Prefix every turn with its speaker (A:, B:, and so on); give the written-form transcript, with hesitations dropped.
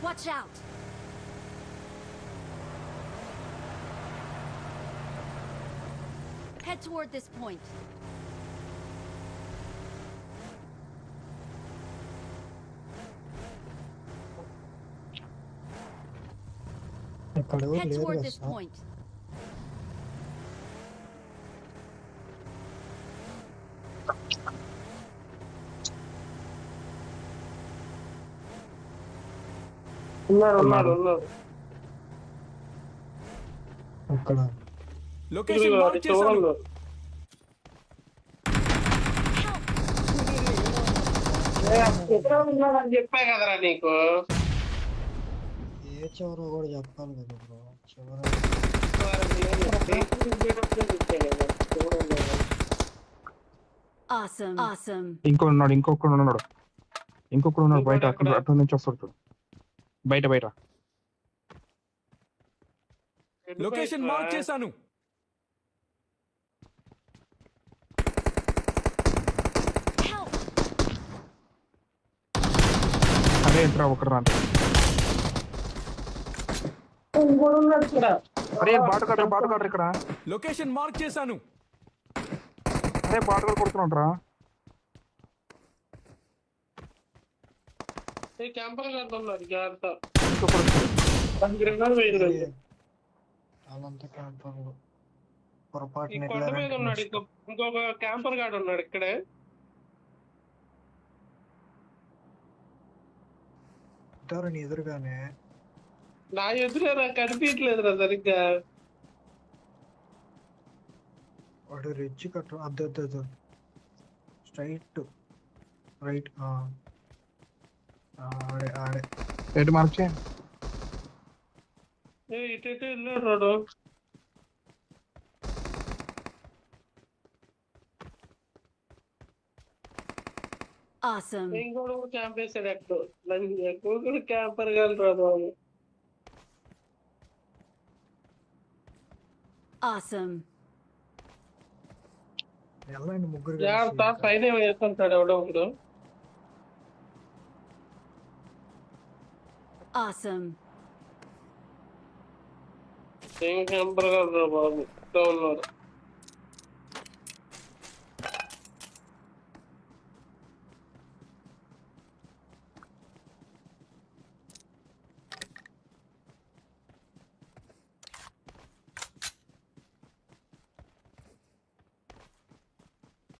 A: Watch out! Head toward this point.
B: ఇక్కడ ఎవరు
A: Head
B: లేరు
A: toward
B: కదా
A: this
B: సార్.
A: point.
C: ఉన్నారు
B: అక్కడ
D: లొకేషన్ మార్క్ చేశాను.
C: చూడండి. ఎక్కడ ఉన్నాడని చెప్పా కదరా నీకు.
B: ఏ చివరో కూడా చెప్పాలి కదా బ్రో. చివర
A: Awesome. Awesome.
E: ఇంకొకడు ఉన్నాడు బయట అటు నుంచి వస్తాడు చూడు. బయట
D: లొకేషన్ మార్క్ చేశాను.
A: Help!
E: అరే ఎంతరా ఒకరు రా అంటే. అరే బాటు కట్టరు ఇక్కడ.
D: లొకేషన్ మార్క్ చేశాను.
E: అరే బాటు కట్ట కొడుతున్నాడు రా.
C: క్యాంపర్ కడుతున్నారు జాగ్రత్త.
B: వాళ్ళంతా క్యాంపర్లు పొరపాటున
C: ఈ కొండ మీద ఉన్నాడు ఇంకొక క్యాంపర్ గాడు ఉన్నాడు ఇక్కడే.
B: నీ ఎదురుగానే
C: నా ఎదురే నాకు కనిపించలేదురా సరిగ్గా.
B: వాడు రిచ్ కట్టు అద్దె స్ట్రైట్ రైట్ ఆడే
E: ఎటు మార్క్ చేయి.
C: ఇటు వెళ్ళాడు రాడు.
A: Awesome.
C: ఇంకోడు క్యాంప్ వేసాడు ఎక్కడ క్యాంపర్ గాడు రాదు.
A: Awesome.
B: వెళ్ళండి ముగ్గురు
C: జాగ్రత్త పైన వేసుకుంటాడు ఎవడో ఒకడు.
A: Awesome.
C: ఏం క్యాంపర్ గాడు రా బాబు. ఉన్నారు